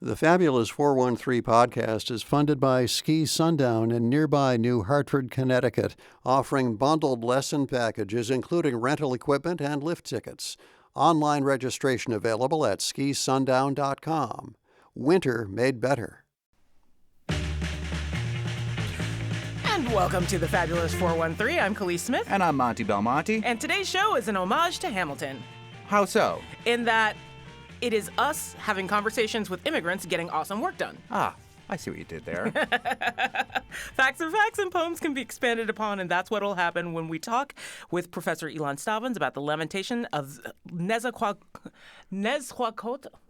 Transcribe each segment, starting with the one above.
The Fabulous 413 podcast is funded by Ski Sundown in nearby New Hartford, Connecticut, offering bundled lesson packages including rental equipment and lift tickets. Online registration available at skisundown.com. Winter made better. And welcome to the Fabulous 413. I'm Khalees Smith. And I'm Monty Belmonte. And today's show is an homage to Hamilton. How so? In that it is us having conversations with immigrants getting awesome work done. Ah, I see what you did there. Facts are facts and poems can be expanded upon, and that's what will happen when we talk with Professor Elon Stavans about the lamentation of Nezhualcóyotl.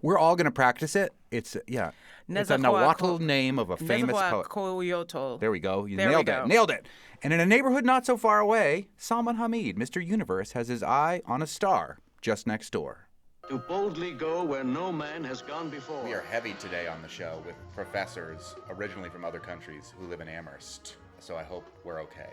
We're all going to practice it. It's a Nahuatl name of a famous poet. Nezhualcóyotl. There we go. You There we nailed go. it. Nailed it. And in a neighborhood not so far away, Salman Hamid, Mr. Universe, has his eye on a star just next door. To boldly go where no man has gone before. We are heavy today on the show with professors originally from other countries who live in Amherst, so I hope we're okay.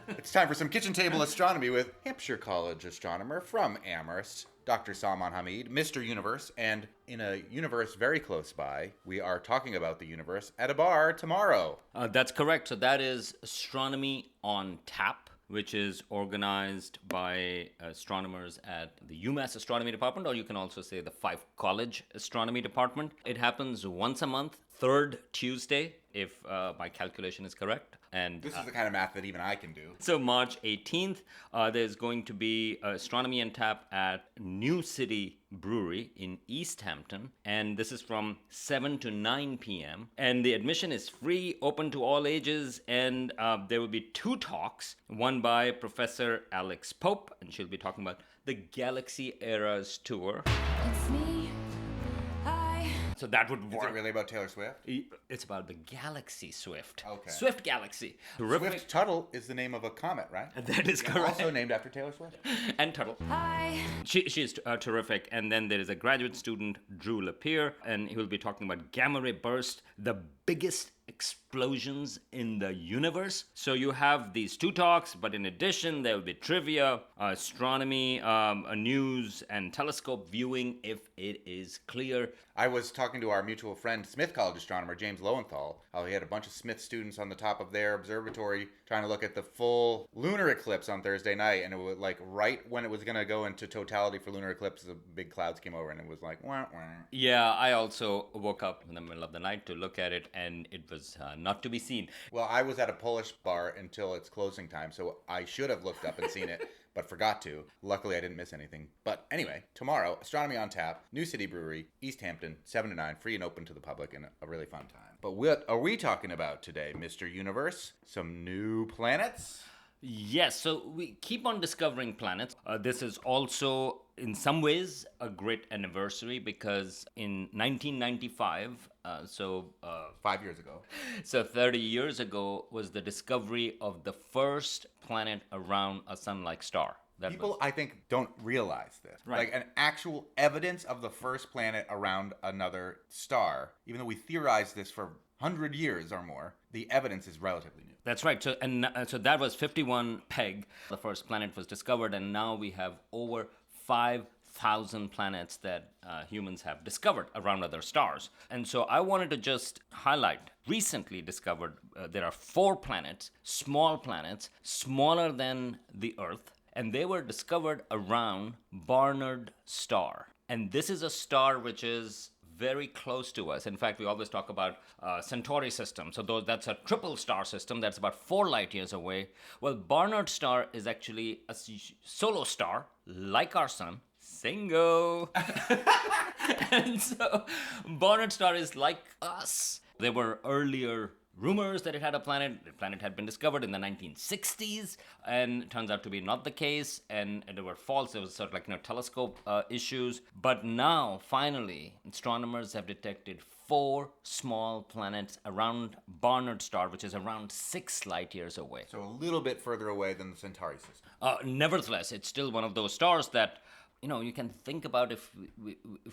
It's time for some kitchen table astronomy with Hampshire College astronomer from Amherst, Dr. Salman Hamid, Mr. Universe, and in a universe very close by, we are talking about the universe at a bar tomorrow. That's correct. So that is Astronomy on Tap, which is organized by astronomers at the UMass Astronomy Department, or you can also say the Fife College Astronomy Department. It happens once a month, third Tuesday, if my calculation is correct. And This is the kind of math that even I can do. so March 18th, there's going to be Astronomy on Tap at New City Brewery in East Hampton, and this is from 7 to 9 p.m. And the admission is free, open to all ages, and there will be two talks, one by Professor Alex Pope, and she'll be talking about the Galaxy Eras Tour. It's me. So that would Is work. it really about Taylor Swift? It's about the Galaxy Swift. Okay. Swift Galaxy. Terrific. Swift Tuttle is the name of a comet, right? That is correct. Also named after Taylor Swift. And Tuttle. She's terrific. And then there is a graduate student, Drew Lapierre, and he will be talking about gamma ray burst, the biggest explosions in the universe. So you have these two talks, but in addition, there will be trivia, astronomy, news, and telescope viewing if it is clear. I was talking to our mutual friend, Smith College astronomer James Lowenthal. He had a bunch of Smith students on the top of their observatory trying to look at the full lunar eclipse on Thursday night, and it was like right when it was going to go into totality for lunar eclipse, the big clouds came over, and it was like, wah, wah. Yeah, I also woke up in the middle of the night to look at it, and it was not to be seen. Well, I was at a Polish bar until its closing time, so I should have looked up and seen it, but forgot to. Luckily, I didn't miss anything. But anyway, tomorrow, Astronomy on Tap, New City Brewery, East Hampton, 7 to 9, free and open to the public, and a really fun time. But what are we talking about today, Mr. Universe? Some new planets? Yes, so we keep on discovering planets. This is also, in some ways, a great anniversary because in 1995, 5 years ago. so 30 years ago, was the discovery of the first planet around a sun-like star. That People, was- I think, don't realize this. Right. Like, an actual evidence of the first planet around another star, even though we theorized this for 100 years or more, the evidence is relatively new. That's right. So that was 51 Peg. The first planet was discovered, and now we have over 5,000 planets that humans have discovered around other stars. And so I wanted to just highlight recently discovered there are 4 planets, smaller than the Earth, and they were discovered around Barnard star. And this is a star which is very close to us. In fact, we always talk about Centauri system. So that's a triple star system that's about 4 light years away. Well, Barnard star is actually a solo star, like our sun, single. And so Barnard star is like us. There were earlier rumors that it had a planet. The planet had been discovered in the 1960s, and it turns out to be not the case, and they were false. There was sort of like, telescope issues. But now, finally, astronomers have detected 4 small planets around Barnard star, which is around 6 light years away. So a little bit further away than the Centauri system. Nevertheless, it's still one of those stars that you can think about if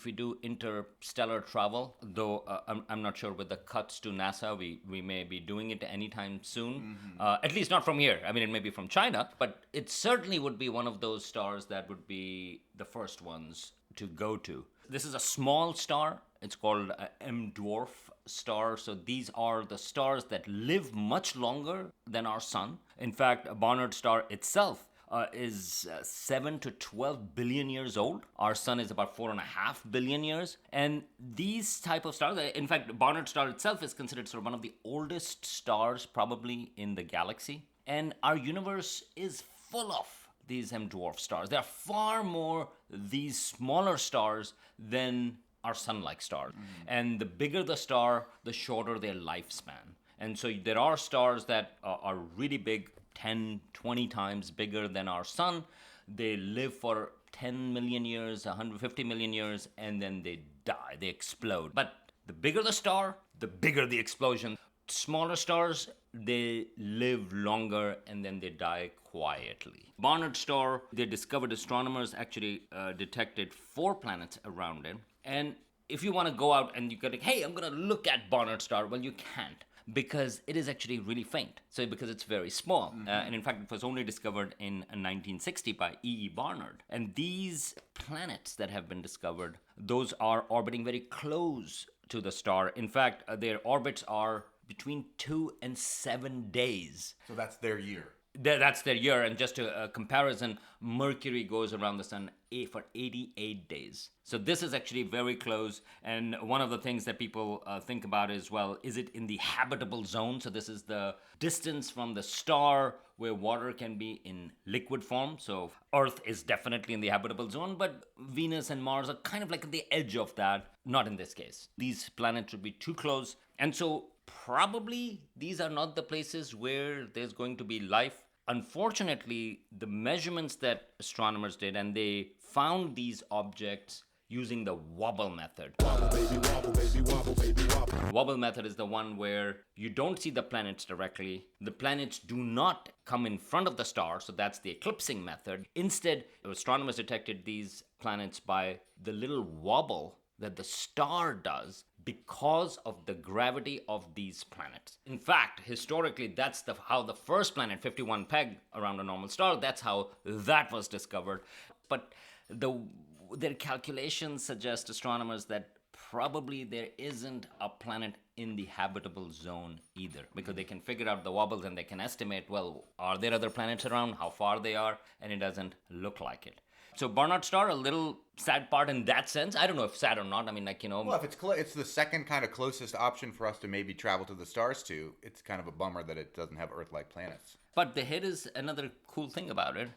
we do interstellar travel, though I'm not sure with the cuts to NASA, we may be doing it anytime soon. At least not from here. I mean, it may be from China, but it certainly would be one of those stars that would be the first ones to go to. This is a small star. It's called M dwarf star. So these are the stars that live much longer than our sun. In fact, Barnard star itself is 7 to 12 billion years old. Our sun is about 4.5 billion years. And these type of stars, in fact, Barnard star itself is considered sort of one of the oldest stars probably in the galaxy. And our universe is full of these M dwarf stars. There are far more these smaller stars than our sun-like stars. And the bigger the star, the shorter their lifespan. And so there are stars that are really big, 10, 20 times bigger than our sun. They live for 10 million years, 150 million years, and then they die, they explode. But the bigger the star, the bigger the explosion. Smaller stars, they live longer and then they die quietly. Barnard star, they discovered, astronomers actually detected 4 planets around it. And if you want to go out and you go like, hey, I'm going to look at Barnard star, well, you can't, because it is actually really faint. So because it's very small. And in fact, it was only discovered in 1960 by E.E. Barnard. And these planets that have been discovered, those are orbiting very close to the star. In fact, their orbits are between 2 and 7 days. So that's their year. That's their year. And just a comparison, Mercury goes around the sun for 88 days. So this is actually very close. And one of the things that people think about is, well, is it in the habitable zone? So this is the distance from the star where water can be in liquid form. So Earth is definitely in the habitable zone, but Venus and Mars are kind of like at the edge of that. Not in this case. These planets would be too close. And so probably these are not the places where there's going to be life. Unfortunately, the measurements that astronomers did, and they found these objects using the wobble method. Wobble, baby, wobble, baby, wobble, baby, wobble. Wobble method is the one where you don't see the planets directly. The planets do not come in front of the star, so that's the eclipsing method. Instead, astronomers detected these planets by the little wobble that the star does because of the gravity of these planets. In fact, historically, that's how the first planet, 51 Peg, around a normal star, that's how that was discovered. But their calculations suggest, astronomers, that probably there isn't a planet in the habitable zone either, because they can figure out the wobbles and they can estimate, well, are there other planets around, how far they are, and it doesn't look like it. So Barnard star, a little sad part in that sense. I don't know if sad or not. I mean, like, you know. Well, if it's the second kind of closest option for us to maybe travel to the stars to, it's kind of a bummer that it doesn't have Earth-like planets. But here is another cool thing about it.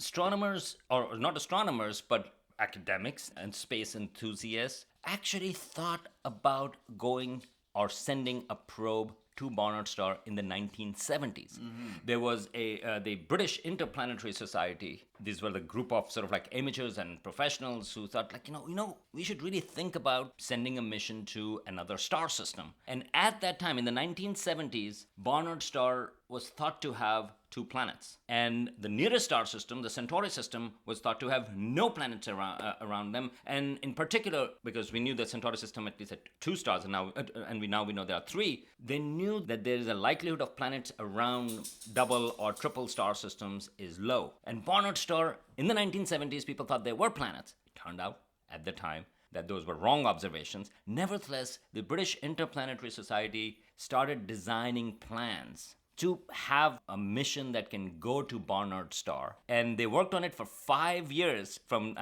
Astronomers, or not astronomers, but academics and space enthusiasts actually thought about going or sending a probe to Barnard star in the 1970s. There was the British Interplanetary Society. These were the group of sort of like amateurs and professionals who thought, like, you know, we should really think about sending a mission to another star system. And at that time, in the 1970s, Barnard star was thought to have 2 planets. And the nearest star system, the Centauri system, was thought to have no planets around them. And in particular, because we knew the Centauri system at least had 2 stars, and we know there are 3, they knew that there is a likelihood of planets around double or triple star systems is low. And Barnard star, in the 1970s, people thought there were planets. It turned out, at the time, that those were wrong observations. Nevertheless, the British Interplanetary Society started designing plans to have a mission that can go to Barnard star. And they worked on it for 5 years,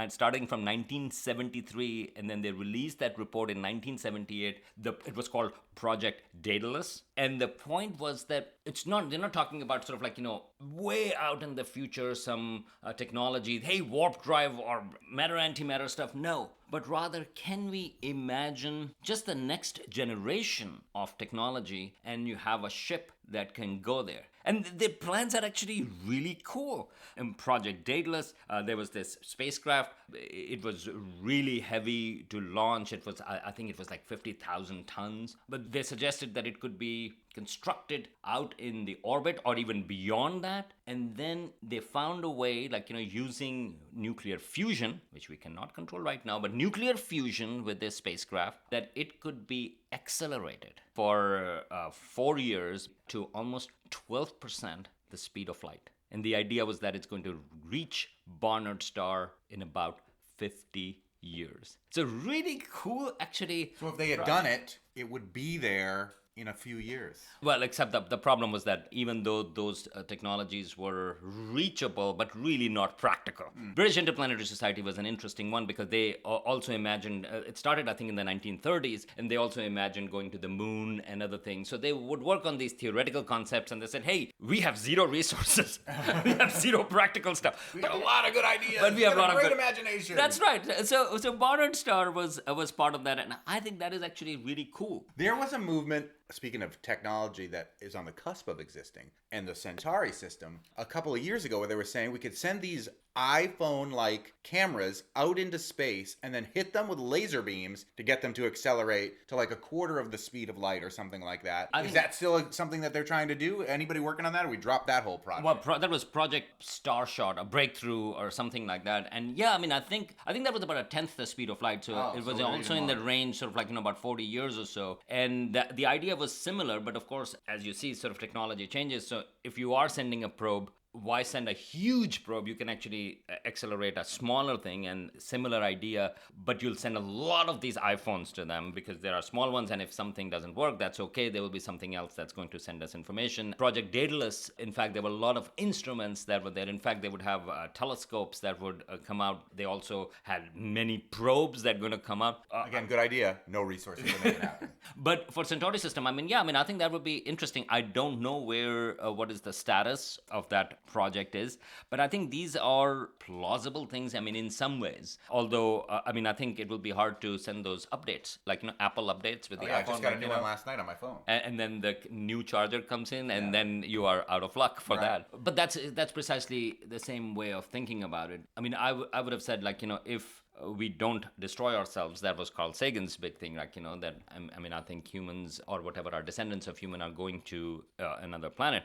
starting from 1973, and then they released that report in 1978. It was called Project Daedalus. And the point was that they're not talking about sort of like, you know, way out in the future, some technology, hey, warp drive or matter-antimatter stuff. No. But rather, can we imagine just the next generation of technology, and you have a ship that can go there? And the plans are actually really cool. In Project Daedalus, there was this spacecraft. It was really heavy to launch. It was, I think it was like 50,000 tons. But they suggested that it could be constructed out in the orbit or even beyond that. And then they found a way, like, you know, using nuclear fusion, which we cannot control right now, but nuclear fusion with this spacecraft, that it could be accelerated for 4 years to almost 12% the speed of light. And the idea was that it's going to reach Barnard star in about 50 years. So really cool, actually. So if they had done it, it would be there in a few years. Well, except the problem was that even though those technologies were reachable, but really not practical. British Interplanetary Society was an interesting one because they also imagined, it started I think in the 1930s, and they also imagined going to the moon and other things. So they would work on these theoretical concepts, and they said, hey, we have zero resources. We have zero practical stuff. We have a lot of good ideas. But we have a lot of great good imagination. That's right. So Modern Star was part of that, and I think that is actually really cool. There was a movement, speaking of technology that is on the cusp of existing, and the Centauri system, a couple of years ago where they were saying we could send these iPhone-like cameras out into space and then hit them with laser beams to get them to accelerate to like a quarter of the speed of light or something like that. Is that still something that they're trying to do? Anybody working on that, or we dropped that whole project? Well, that was Project Starshot, a breakthrough or something like that. And yeah, I mean, I think that was about a tenth the speed of light. So it was also in the range, sort of like, about 40 years or so. And the idea was similar, but of course, as you see, sort of technology changes. So if you are sending a probe, why send a huge probe? You can actually accelerate a smaller thing, and similar idea, but you'll send a lot of these iPhones to them because there are small ones, and if something doesn't work, that's okay. There will be something else that's going to send us information. Project Daedalus, in fact, there were a lot of instruments that were there. In fact, they would have telescopes that would come out. They also had many probes that were going to come out. Again, good idea. No resources to make it happen. But for Centauri system, I think that would be interesting. I don't know what is the status of that project is, but I think these are plausible things, in some ways. Although, I think it will be hard to send those updates, like, Apple updates with the iPhone. I just got a new one last night on my phone. And then the new charger comes in, and then you are out of luck for that. But that's precisely the same way of thinking about it. I would have said, if we don't destroy ourselves. That was Carl Sagan's big thing, that I think humans, or whatever our descendants of human, are going to another planet.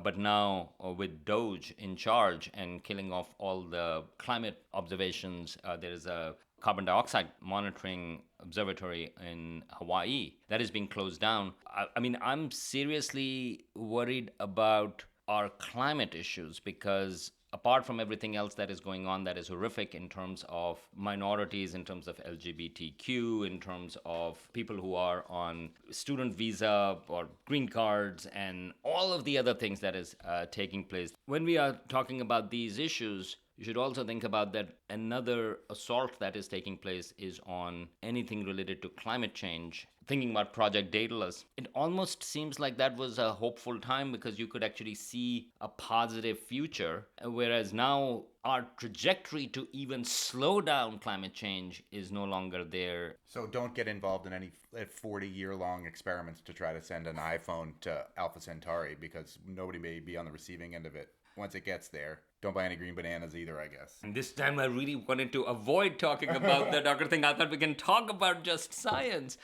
But now with DOGE in charge and killing off all the climate observations, there is a carbon dioxide monitoring observatory in Hawaii that is being closed down. I'm seriously worried about our climate issues, because apart from everything else that is going on that is horrific in terms of minorities, in terms of LGBTQ, in terms of people who are on student visa or green cards, and all of the other things that is taking place. When we are talking about these issues, you should also think about that another assault that is taking place is on anything related to climate change. Thinking about Project Daedalus, it almost seems like that was a hopeful time because you could actually see a positive future, whereas now our trajectory to even slow down climate change is no longer there. So don't get involved in any 40-year-long experiments to try to send an iPhone to Alpha Centauri, because nobody may be on the receiving end of it once it gets there. Don't buy any green bananas either, I guess. And this time I really wanted to avoid talking about the doctor thing. I thought we can talk about just science.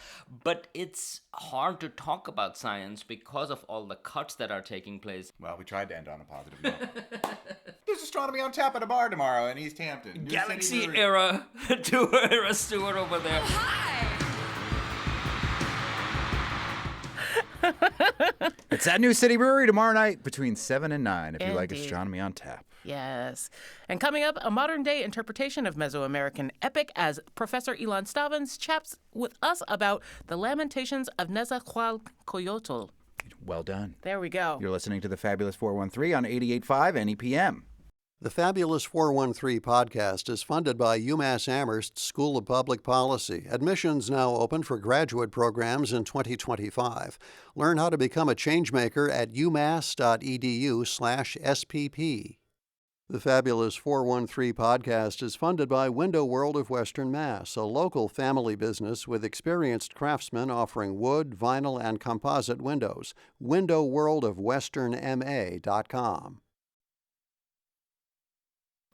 But it's hard to talk about science because of all the cuts that are taking place. Well, we tried to end on a positive note. There's astronomy on tap at a bar tomorrow in East Hampton. Galaxy era tour Stewart over there. Oh, hi! It's at New City Brewery tomorrow night between 7 and 9 if you like Indeed. astronomy on tap. Yes. And coming up, a modern-day interpretation of Mesoamerican epic as Professor Ilan Stavans chats with us about the Lamentations of Nezahualcoyotl. Well done. There we go. You're listening to the Fabulous 413 on 88.5 NEPM. The Fabulous 413 podcast is funded by UMass Amherst School of Public Policy. Admissions now open for graduate programs in 2025. Learn how to become a changemaker at umass.edu/SPP. The Fabulous 413 podcast is funded by Window World of Western Mass, a local family business with experienced craftsmen offering wood, vinyl, and composite windows. WindowWorldofWesternMA.com.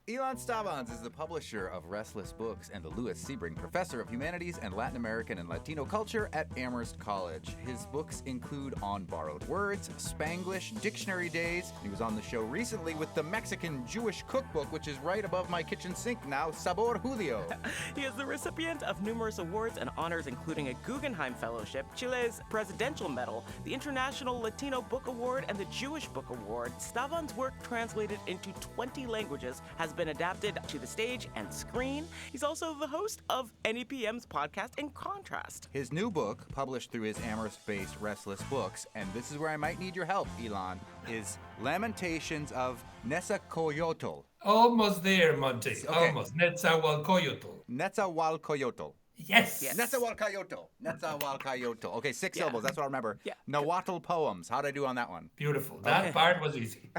Ilan Stavans is the publisher of Restless Books and the Louis Sebring Professor of Humanities and Latin American and Latino Culture at Amherst College. His books include On Borrowed Words, Spanglish, Dictionary Days. He was on the show recently with the Mexican Jewish cookbook, which is right above my kitchen sink now, Sabor Julio. He is the recipient of numerous awards and honors, including a Guggenheim Fellowship, Chile's Presidential Medal, the International Latino Book Award, and the Jewish Book Award. Stavans' work, translated into 20 languages, has has been adapted to the stage and screen. He's also the host of NEPM's podcast In Contrast. His new book, published through his Amherst-based Restless Books, and this is where I might need your help, Ilan, is Lamentations of Nezahualcóyotl. Almost there, Monty. Okay. Almost. Nezahualcóyotl. Nezahualcóyotl. Yes. Nezahualcóyotl. Okay, 6 syllables. That's what I remember. Yeah. Nahuatl poems. How'd I do on that one? Beautiful. That part was easy.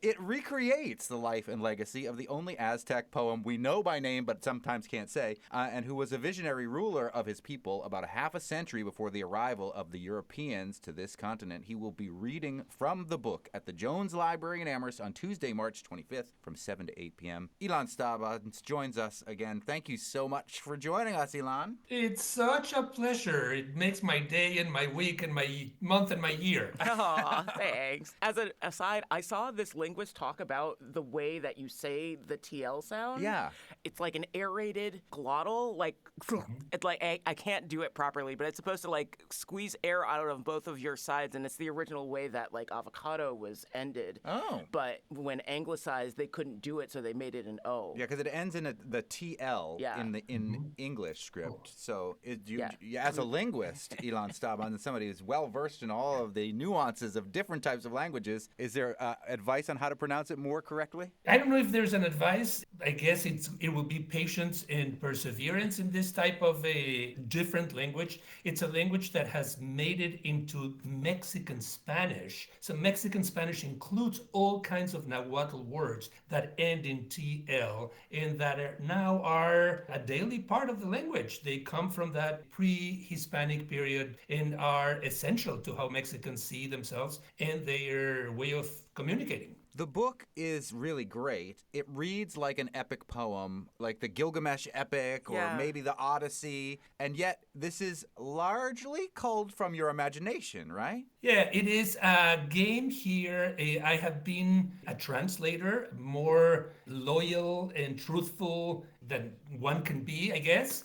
It recreates the life and legacy of the only Aztec poem we know by name but sometimes can't say, and who was a visionary ruler of his people about a half a century before the arrival of the Europeans to this continent. He will be reading from the book at the Jones Library in Amherst on Tuesday, March 25th from 7 to 8 p.m. Ilan Stavans joins us again. Thank you so much for joining us, Ilan. It's such a pleasure. It makes my day and my week and my month and my year. Aw, thanks. As an aside, I saw this linguist talk about the way that you say the TL sound. Yeah. It's like an aerated glottal, like, it's like I can't do it properly, but it's supposed to like squeeze air out of both of your sides, and it's the original way that like avocado was ended. Oh. But when anglicized, they couldn't do it, so they made it an O. Yeah, because it ends in the TL Yeah. in English script. So Yeah. as a linguist, Ilan Staban, and somebody who's well versed in all of the nuances of different types of languages, is there advice on how to pronounce it more correctly? I don't know if there's an advice. I guess it will be patience and perseverance in this type of a different language. It's a language that has made it into Mexican Spanish. So Mexican Spanish includes all kinds of Nahuatl words that end in TL and that now are a daily part of the language. They come from that pre-Hispanic period and are essential to how Mexicans see themselves and their way of communicating. The book is really great. It reads like an epic poem, like the Gilgamesh epic or Yeah. maybe the Odyssey, and yet this is largely culled from your imagination, right? Yeah, it is a game here. I have been a translator, more loyal and truthful than one can be, I guess.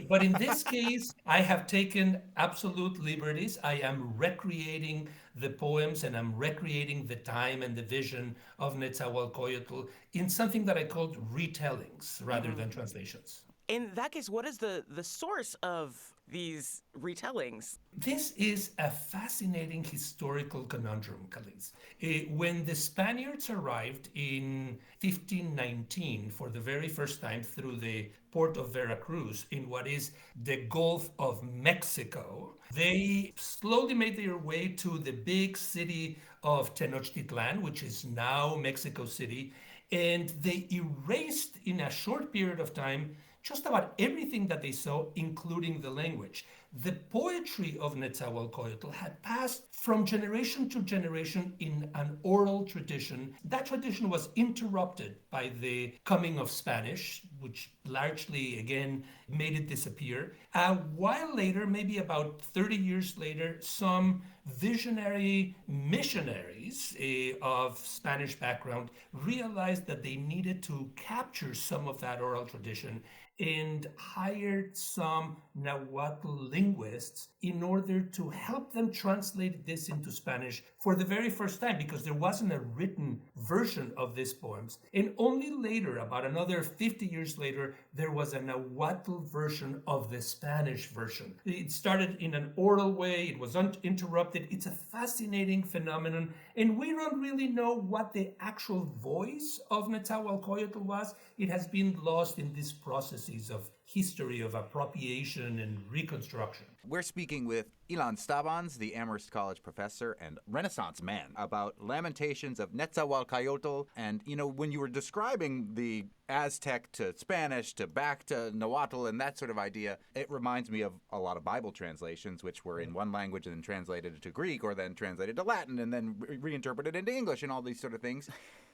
But in this case, I have taken absolute liberties. I am recreating the poems and I'm recreating the time and the vision of Nezahualcóyotl in something that I called retellings rather than translations. In that case, what is the source of these retellings? This is a fascinating historical conundrum, Khalid. When the Spaniards arrived in 1519 for the very first time through the port of Veracruz in what is the Gulf of Mexico, they slowly made their way to the big city of Tenochtitlan, which is now Mexico City, and they erased in a short period of time just about everything that they saw, including the language. The poetry of Nezahualcóyotl had passed from generation to generation in an oral tradition. That tradition was interrupted by the coming of Spanish, which largely, again, made it disappear. A while later, maybe about 30 years later, some visionary missionaries of Spanish background realized that they needed to capture some of that oral tradition and hired some Nahuatl linguists in order to help them translate this into Spanish for the very first time, because there wasn't a written version of these poems. And only later, about another 50 years later, there was a Nahuatl version of the Spanish version. It started in an oral way, it was uninterrupted. It's a fascinating phenomenon, and we don't really know what the actual voice of Nezahualcóyotl was. It has been lost in these processes of history of appropriation and reconstruction. We're speaking with Ilan Stavans, the Amherst College professor and Renaissance man, about Lamentations of Nezahualcóyotl. And, you know, when you were describing the Aztec to Spanish to back to Nahuatl and that sort of idea, it reminds me of a lot of Bible translations, which were in one language and then translated to Greek or then translated to Latin and then reinterpreted into English and all these sort of things.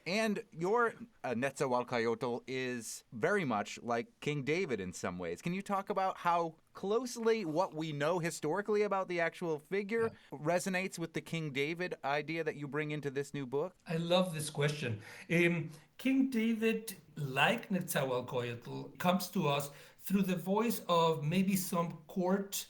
And your Nezahualcóyotl is very much like King David in some ways. Can you talk about how closely what we know historically about the actual figure resonates with the King David idea that you bring into this new book? I love this question. King David, like Nezahualcóyotl, comes to us through the voice of maybe some court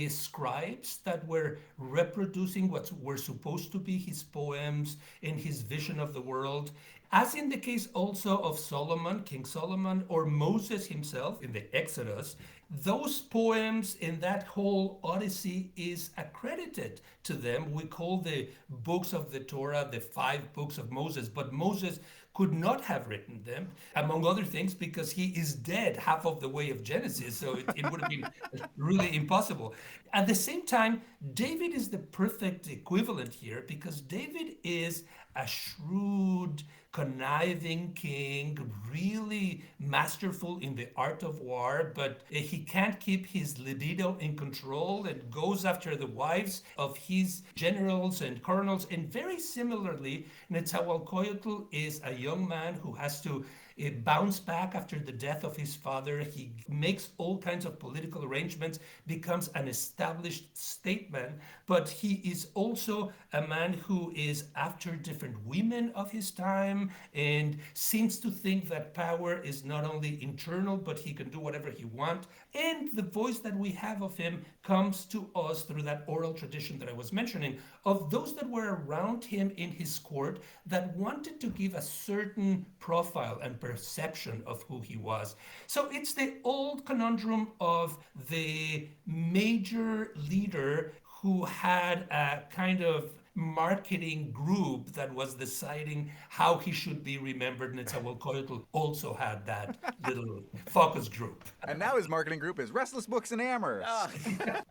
scribes that were reproducing what were supposed to be his poems and his vision of the world. As in the case also of Solomon, King Solomon, or Moses himself in the Exodus, those poems in that whole Odyssey is accredited to them. We call the books of the Torah the 5 books of Moses, but Moses could not have written them, among other things, because he is dead half of the way of Genesis, so it would have been really impossible. At the same time, David is the perfect equivalent here, because David is a shrewd, conniving king, really masterful in the art of war, but he can't keep his libido in control and goes after the wives of his generals and colonels. And very similarly, Netzahualcoyotl is a young man who has to bounce back after the death of his father. He makes all kinds of political arrangements, becomes an established statesman, but he is also a man who is after different women of his time and seems to think that power is not only internal, but he can do whatever he wants. And the voice that we have of him comes to us through that oral tradition that I was mentioning, of those that were around him in his court that wanted to give a certain profile and perception of who he was. So it's the old conundrum of the major leader who had a kind of marketing group that was deciding how he should be remembered. Netzahualcoyotl also had that little focus group. And now his marketing group is Restless Books in Amherst.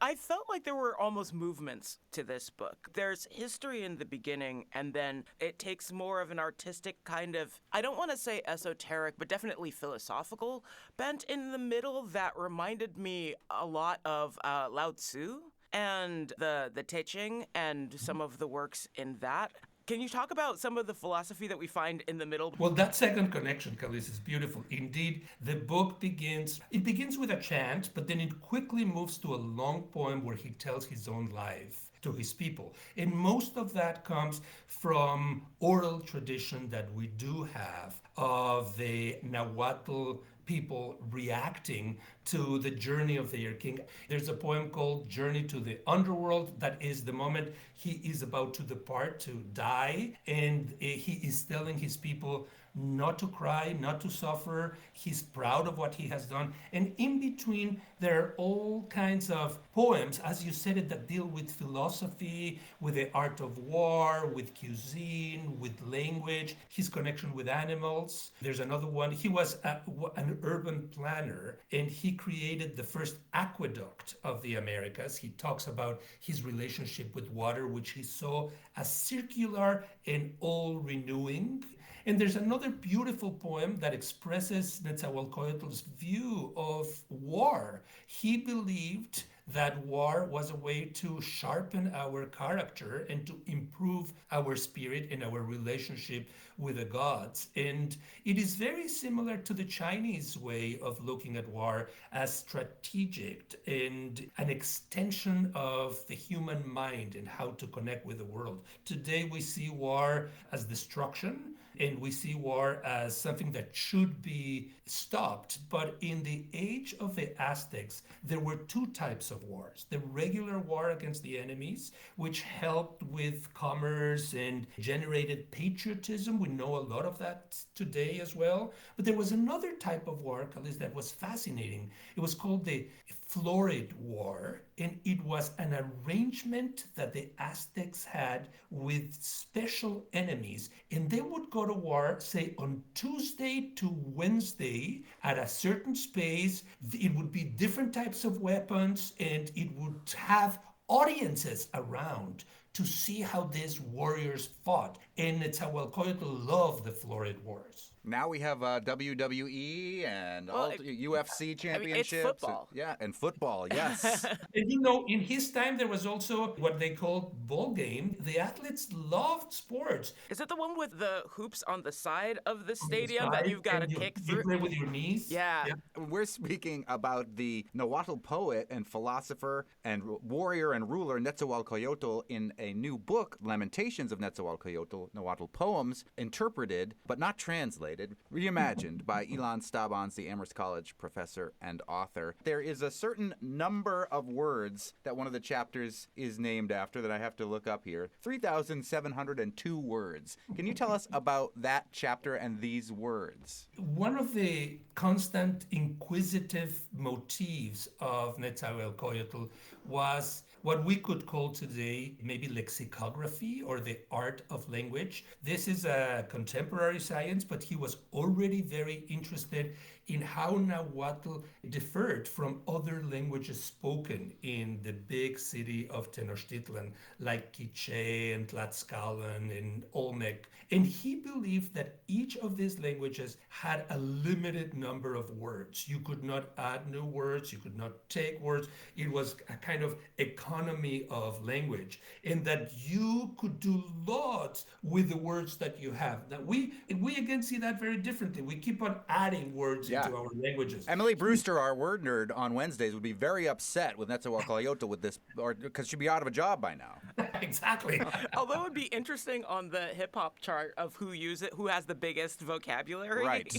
I felt like there were almost movements to this book. There's history in the beginning, and then it takes more of an artistic kind of, I don't want to say esoteric, but definitely philosophical bent in the middle that reminded me a lot of Lao Tzu and the Te Ching and some of the works in that. Can you talk about some of the philosophy that we find in the middle? Well, that second connection, Kalis, is beautiful. Indeed, the book begins with a chant, but then it quickly moves to a long poem where he tells his own life to his people. And most of that comes from oral tradition that we do have of the Nahuatl people reacting to the journey of their king. There's a poem called Journey to the Underworld that is the moment he is about to depart, to die, and he is telling his people not to cry, not to suffer. He's proud of what he has done. And in between, there are all kinds of poems, as you said it, that deal with philosophy, with the art of war, with cuisine, with language, his connection with animals. There's another one. He was an urban planner, and he created the first aqueduct of the Americas. He talks about his relationship with water, which he saw as circular and all-renewing. And there's another beautiful poem that expresses Netzahualcoyotl's view of war. He believed that war was a way to sharpen our character and to improve our spirit and our relationship with the gods. And it is very similar to the Chinese way of looking at war as strategic and an extension of the human mind and how to connect with the world. Today we see war as destruction, and we see war as something that should be stopped. But in the age of the Aztecs, there were 2 types of wars. The regular war against the enemies, which helped with commerce and generated patriotism. We know a lot of that today as well. But there was another type of war, Kalis, that was fascinating. It was called the Florid War, and it was an arrangement that the Aztecs had with special enemies, and they would go to war, say, on Tuesday to Wednesday at a certain space. It would be different types of weapons, and it would have audiences around to see how these warriors fought. And Netzahualcoyotl loved the Florid Wars. Now we have WWE and UFC championships. It's football. And football, yes. And in his time, there was also what they called ball game. The athletes loved sports. Is it the one with the hoops on the side of the stadium that you've got to kick through? You play with your knees? Yeah. We're speaking about the Nahuatl poet and philosopher and warrior and ruler Netzahualcoyotl in a new book, Lamentations of Netzahualcoyotl, Nahuatl Poems, interpreted but not translated. translated, reimagined by Ilan Stabanz, the Amherst College professor and author. There is a certain number of words that one of the chapters is named after that I have to look up here. 3,702 words. Can you tell us about that chapter and these words? One of the constant inquisitive motifs of Nezahualcóyotl was what we could call today maybe lexicography or the art of language. This is a contemporary science, but he was already very interested in how Nahuatl differed from other languages spoken in the big city of Tenochtitlan, like Quiché and Tlaxcalan and Olmec. And he believed that each of these languages had a limited number of words. You could not add new words, you could not take words. It was a kind of economy of language, and that you could do lots with the words that you have. Now we again see that very differently. We keep on adding words into our languages. Emily Brewster, our word nerd on Wednesdays, would be very upset with Nezahualcóyotl with this, or because she'd be out of a job by now. Exactly. Although it would be interesting on the hip hop chart of who has the biggest vocabulary. Right.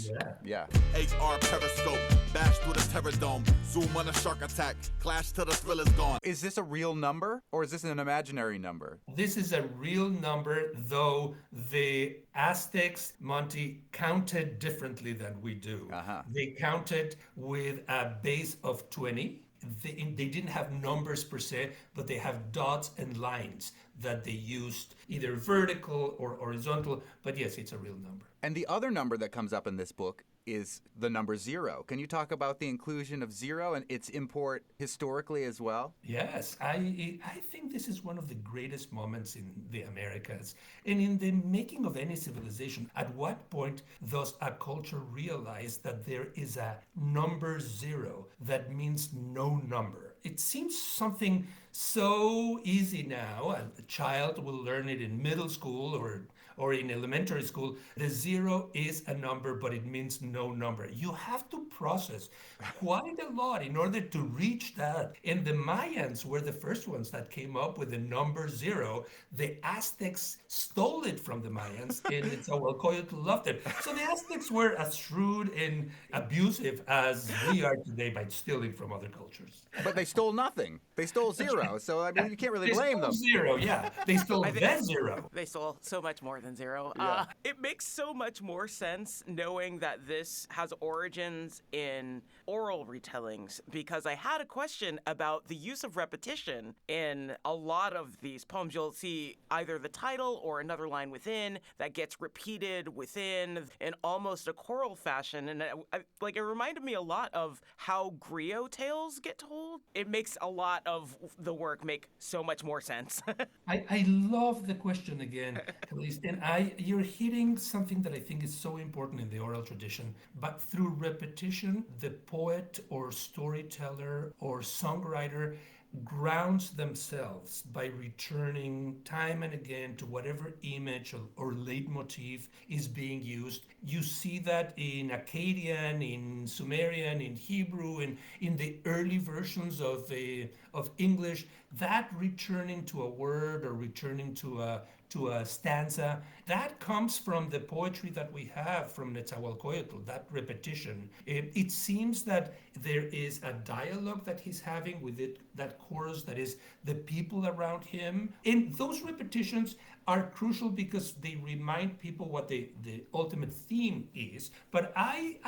Yeah. HR periscope, bash through the terror dome, zoom on a shark attack, clash till the thrill is gone. Is this a real number, or is this an imaginary number? This is a real number, though the Aztecs, Monty, counted differently than we do. They counted with a base of 20. They didn't have numbers per se, but they have dots and lines that they used, either vertical or horizontal. But yes, it's a real number. And the other number that comes up in this book is the number 0. Can you talk about the inclusion of 0 and its import historically as well? Yes, I think this is one of the greatest moments in the Americas and in the making of any civilization. At what point does a culture realize that there is a number 0 that means no number? It seems something so easy now. A child will learn it in middle school or in elementary school. The 0 is a number, but it means no number. You have to process quite a lot in order to reach that. And the Mayans were the first ones that came up with the number 0. The Aztecs stole it from the Mayans, and Nezahualcóyotl loved it. So the Aztecs were as shrewd and abusive as we are today by stealing from other cultures. But they stole nothing. They stole 0. So, I mean, you can't really blame them. 0, yeah. They stole the 0. They stole so much more than 0. Yeah. It makes so much more sense knowing that this has origins in oral retellings, because I had a question about the use of repetition in a lot of these poems. You'll see either the title or another line within that gets repeated within in almost a choral fashion. And it reminded me a lot of how griot tales get told. It makes a lot of the work make so much more sense. I love the question again, Elise, and you're hitting something that I think is so important in the oral tradition. But through repetition, the poet or storyteller or songwriter grounds themselves by returning time and again to whatever image or leitmotif is being used. You see that in Akkadian, in Sumerian, in Hebrew, and in the early versions of English, that returning to a word or returning to a stanza, that comes from the poetry that we have from Nezahualcóyotl, that repetition. It seems that there is a dialogue that he's having with that chorus that is the people around him. And those repetitions are crucial because they remind people what the ultimate theme is. But I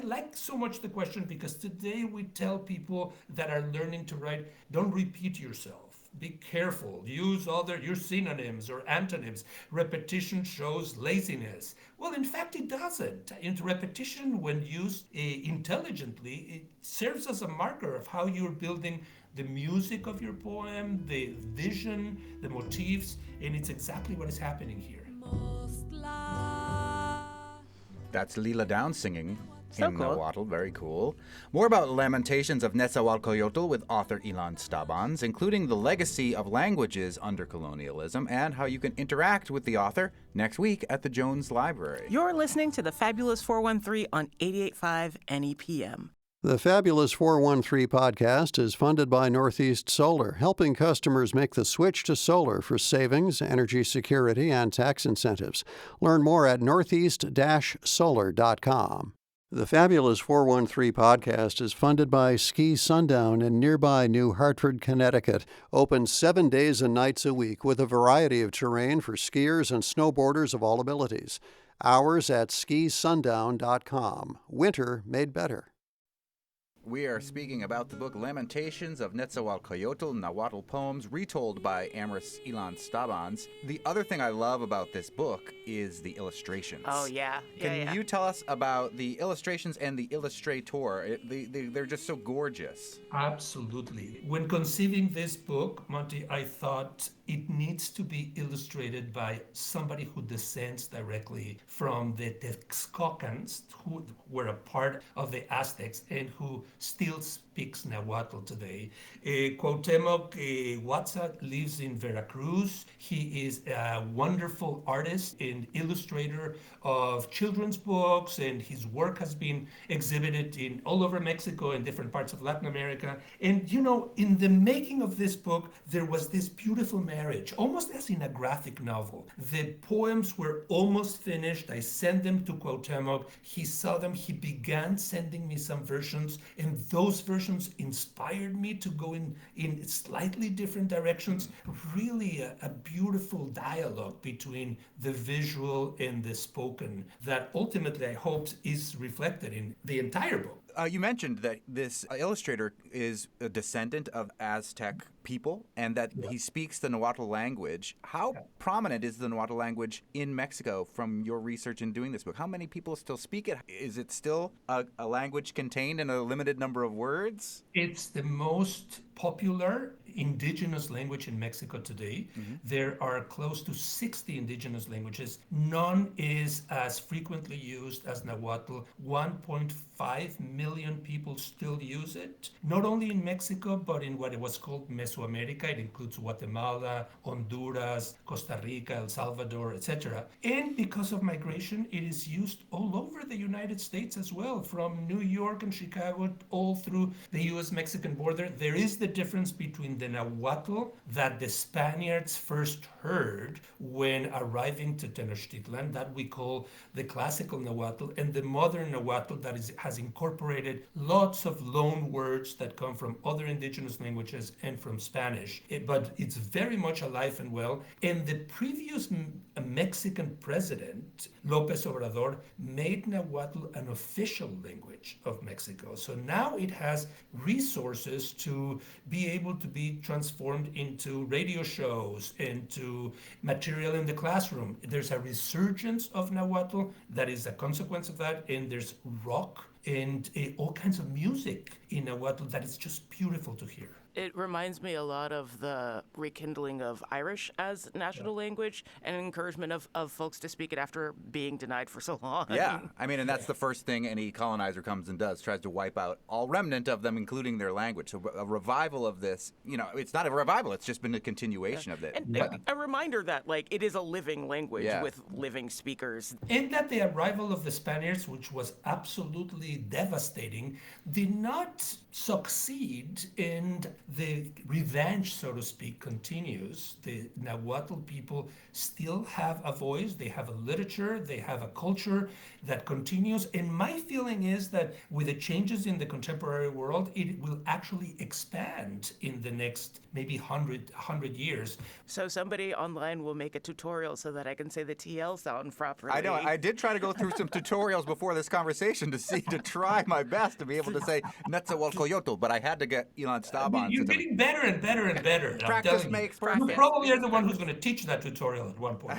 like so much the question because today we tell people that are learning to write, don't repeat yourself. Be careful. Use your synonyms or antonyms. Repetition shows laziness. Well, in fact, it doesn't. And repetition, when used intelligently, it serves as a marker of how you're building the music of your poem, the vision, the motifs, and it's exactly what is happening here. That's Lila Downs singing So in cool. Nahuatl. Very cool. More about Lamentations of Nezahualcóyotl with author Ilan Stabanz, including the legacy of languages under colonialism and how you can interact with the author next week at the Jones Library. You're listening to the Fabulous 413 on 88.5 NEPM. The Fabulous 413 podcast is funded by Northeast Solar, helping customers make the switch to solar for savings, energy security, and tax incentives. Learn more at northeast-solar.com. The Fabulous 413 podcast is funded by Ski Sundown in nearby New Hartford, Connecticut. Open 7 days and nights a week with a variety of terrain for skiers and snowboarders of all abilities. Hours at skisundown.com. Winter made better. We are speaking about the book Lamentations of Netzahualcoyotl, Nahuatl Poems, retold by Amaris Ilan Stabans. The other thing I love about this book is the illustrations. Oh, yeah. Can you tell us about the illustrations and the illustrator? They're just so gorgeous. Absolutely. When conceiving this book, Monty, I thought it needs to be illustrated by somebody who descends directly from the Texcocans, who were a part of the Aztecs and who still speaks Nahuatl today. Cuauhtemoc Huatzat lives in Veracruz. He is a wonderful artist and illustrator of children's books, and his work has been exhibited in all over Mexico and different parts of Latin America. And you know, in the making of this book, there was this beautiful marriage, almost as in a graphic novel. The poems were almost finished. I sent them to Cuauhtemoc. He saw them. He began sending me some versions, and those versions inspired me to go in slightly different directions. Really a beautiful dialogue between the visual and the spoken that ultimately I hope is reflected in the entire book. You mentioned that this illustrator is a descendant of Aztec people and that he speaks the Nahuatl language. How prominent is the Nahuatl language in Mexico from your research in doing this book? How many people still speak it? Is it still a language contained in a limited number of words? It's the most popular indigenous language in Mexico today. There are close to 60 indigenous languages. None is as frequently used as Nahuatl. 1.5 million people still use it, not only in Mexico, but in what it was called Mesoamerica. It includes Guatemala, Honduras, Costa Rica, El Salvador, etc. And because of migration, it is used all over the United States as well, from New York and Chicago all through the U.S.-Mexican border. There is the difference between the Nahuatl that the Spaniards first heard when arriving to Tenochtitlan, that we call the classical Nahuatl, and the modern Nahuatl that has incorporated lots of loan words that come from other indigenous languages and from Spanish. But it's very much alive and well. And the previous Mexican president, López Obrador, made Nahuatl an official language of Mexico. So now it has resources to be able to be transformed into radio shows and to material in the classroom. There's a resurgence of Nahuatl that is a consequence of that, and there's rock and all kinds of music in Nahuatl that is just beautiful to hear. It reminds me a lot of the rekindling of Irish as national language and encouragement of folks to speak it after being denied for so long. Yeah, I mean, and that's the first thing any colonizer comes and does, tries to wipe out all remnant of them, including their language. So a revival of this, you know, it's not a revival, it's just been a continuation of it. And a reminder that, like, it is a living language with living speakers. And that the arrival of the Spaniards, which was absolutely devastating, did not succeed, and the revenge, so to speak, continues. The Nahuatl people still have a voice, they have a literature, they have a culture that continues. And my feeling is that with the changes in the contemporary world, it will actually expand in the next maybe 100 years. So somebody online will make a tutorial so that I can say the TL sound properly. I know. I did try to go through some tutorials before this conversation to try my best to be able to say Netzahualcoyotl, but I had to get Ilan Stabans. You're getting better and better and better. Practice makes perfect. You probably are the one who's going to teach that tutorial at one point.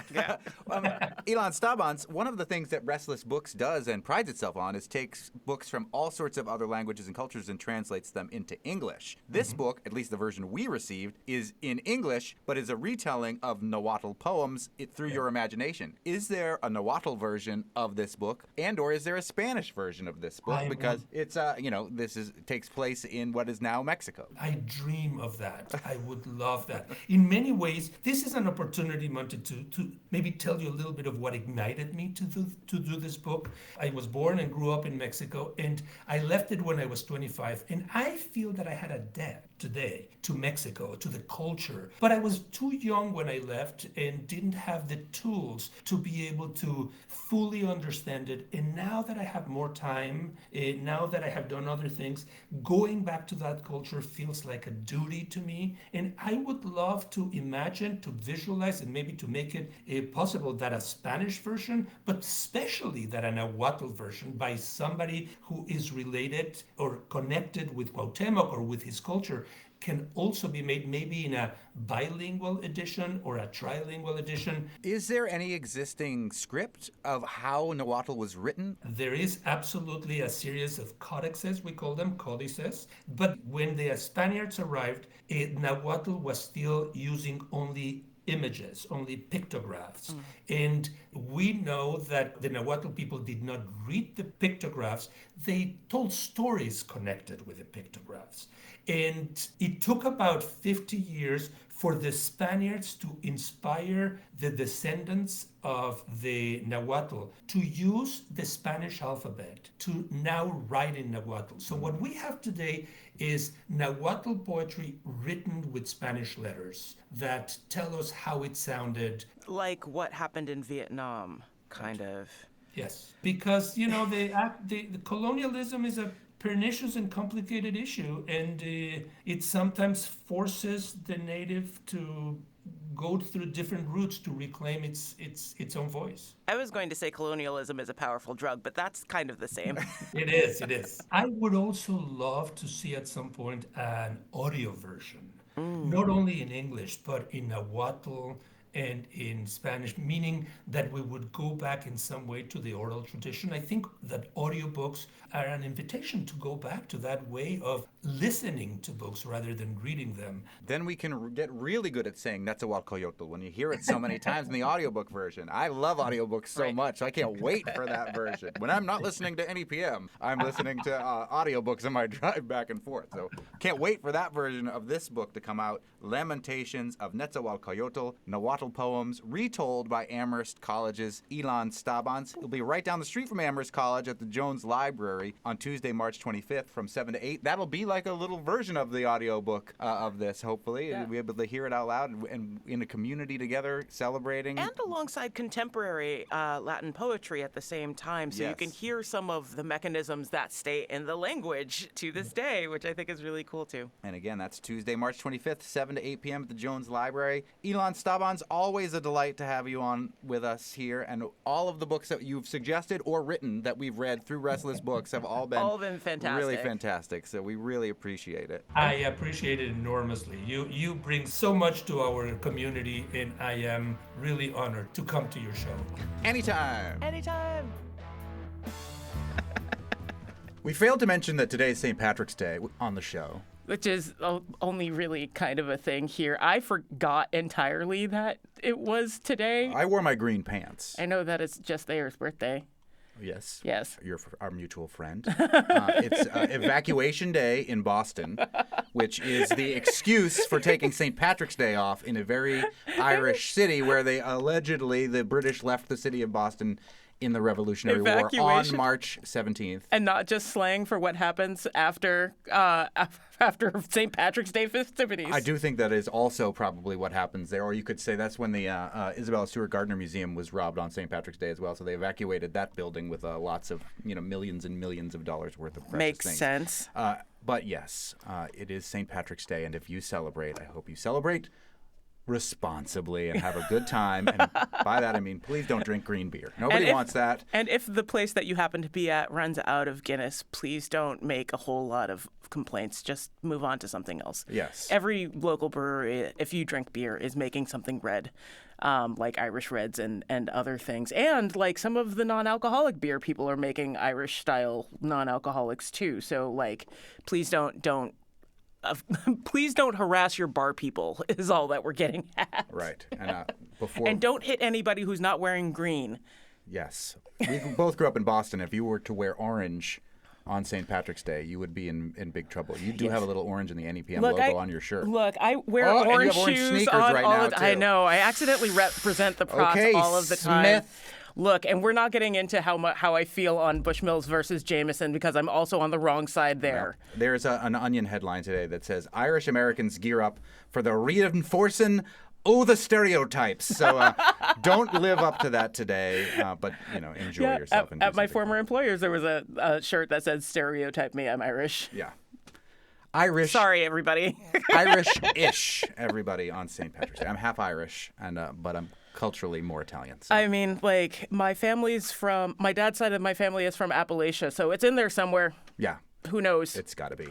Ilan Stabans, one of the things that Restless Books does and prides itself on is takes books from all sorts of other languages and cultures and translates them into English. This book, at least the version we received, is in English, but is a retelling of Nahuatl poems through your imagination. Is there a Nahuatl version of this book, and or is there a Spanish version of this book? Because it's this takes place in what is now Mexico. I dream of that. I would love that. In many ways, this is an opportunity, Monte, to maybe tell you a little bit of what ignited me to do this book. I was born and grew up in Mexico, and I left it when I was 25. And I feel that I had a debt today to Mexico, to the culture. But I was too young when I left and didn't have the tools to be able to fully understand it. And now that I have more time, now that I have done other things, going back to that culture feels like a duty to me. And I would love to imagine, to visualize, and maybe to make it possible that a Spanish version, but especially that a Nahuatl version by somebody who is related or connected with Cuauhtemoc or with his culture, can also be made maybe in a bilingual edition or a trilingual edition. Is there any existing script of how Nahuatl was written? There is absolutely a series of codexes, we call them codices, but when the Spaniards arrived, Nahuatl was still using only images, only pictographs. And we know that the Nahuatl people did not read the pictographs, they told stories connected with the pictographs. And it took about 50 years for the Spaniards to inspire the descendants of the Nahuatl to use the Spanish alphabet to now write in Nahuatl. So what we have today is Nahuatl poetry written with Spanish letters that tell us how it sounded. Like what happened in Vietnam, kind of. Yes, because, the colonialism is a pernicious and complicated issue, and it sometimes forces the native to go through different routes to reclaim its own voice. I was going to say colonialism is a powerful drug, but that's kind of the same. It is. I would also love to see at some point an audio version, not only in English, but in Nahuatl and in Spanish, meaning that we would go back in some way to the oral tradition. I think that audiobooks are an invitation to go back to that way of listening to books rather than reading them. Then we can get really good at saying Netzahualcoyotl when you hear it so many times in the audiobook version. I love audiobooks so much. I can't wait for that version. When I'm not listening to NEPM, I'm listening to audiobooks on my drive back and forth. So can't wait for that version of this book to come out. Lamentations of Netzahualcoyotl, Nahuatl Poems, retold by Amherst College's Ilan Stabans. It'll be right down the street from Amherst College at the Jones Library on Tuesday, March 25th from 7 to 8. That'll be like a little version of the audiobook of this, hopefully. Yeah. We'll be able to hear it out loud and in a community together, celebrating. And alongside contemporary Latin poetry at the same time, so you can hear some of the mechanisms that stay in the language to this day, which I think is really cool too. And again, that's Tuesday, March 25th, 7 to 8 p.m. at the Jones Library. Ilan Stabans, always a delight to have you on with us here, and all of the books that you've suggested or written that we've read through Restless Books have all been fantastic. Really fantastic, so we really appreciate it. I appreciate it enormously. You bring so much to our community, and I am really honored to come to your show. Anytime. We failed to mention that today is St. Patrick's Day on the show. Which is only really kind of a thing here. I forgot entirely that it was today. I wore my green pants. I know that it's just Thayer's birthday. Yes. Yes. You're our mutual friend. It's Evacuation Day in Boston, which is the excuse for taking St. Patrick's Day off in a very Irish city where they allegedly, the British left the city of Boston in the Revolutionary War on March 17th. And not just slang for what happens after St. Patrick's Day festivities. I do think that is also probably what happens there. Or you could say that's when the Isabella Stewart Gardner Museum was robbed on St. Patrick's Day as well. So they evacuated that building with lots of, millions and millions of dollars worth of precious Makes things. sense. But yes, it is St. Patrick's Day. And if you celebrate, I hope you celebrate responsibly and have a good time. And by that, I mean, please don't drink green beer. Nobody wants that. And if the place that you happen to be at runs out of Guinness, please don't make a whole lot of complaints. Just move on to something else. Yes. Every local brewery, if you drink beer, is making something red, like Irish Reds and other things. And like some of the non-alcoholic beer people are making Irish-style non-alcoholics too. So please don't please don't harass your bar people is all that we're getting at. Right. And and don't hit anybody who's not wearing green. Yes. We both grew up in Boston. If you were to wear orange on St. Patrick's Day, you would be in big trouble. You do have a little orange in the NEPM Look, logo on your shirt. Look, I wear Oh, and you orange have orange shoes sneakers on right all now, of the I too. know. I accidentally represent the Prots Okay, all of the time. Smith. Look, and we're not getting into how I feel on Bushmills versus Jameson because I'm also on the wrong side there. There's an Onion headline today that says Irish Americans gear up for the reinforcing the stereotypes. So don't live up to that today, but enjoy yourself. And At my former employers, there was a shirt that said "Stereotype me, I'm Irish." Yeah. Irish. Sorry, everybody. Irish-ish, everybody on St. Patrick's Day. I'm half Irish, but I'm culturally more Italian. So. I mean, like, my dad's side of my family is from Appalachia, so it's in there somewhere. Yeah. Who knows? It's got to be.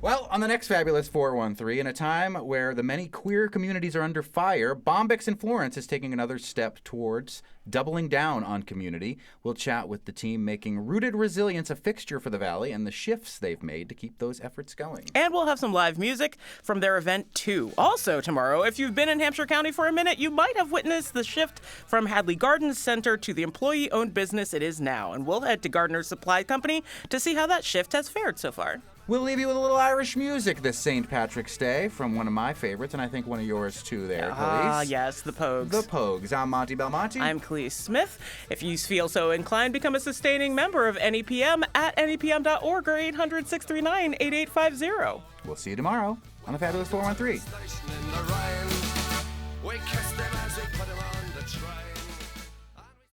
Well, on the next Fabulous 413, in a time where the many queer communities are under fire, Bombyx in Florence is taking another step towards doubling down on community. We'll chat with the team making rooted resilience a fixture for the Valley and the shifts they've made to keep those efforts going. And we'll have some live music from their event, too. Also tomorrow, if you've been in Hampshire County for a minute, you might have witnessed the shift from Hadley Gardens Center to the employee-owned business it is now. And we'll head to Gardner's Supply Company to see how that shift has fared so far. We'll leave you with a little Irish music this St. Patrick's Day from one of my favorites, and I think one of yours too there, Khalees. Ah, yes, the Pogues. The Pogues. I'm Monty Belmonte. I'm Khalees Smith. If you feel so inclined, become a sustaining member of NEPM at nepm.org or 800-639-8850. We'll see you tomorrow on the Fabulous 413. We kiss them as we put them on.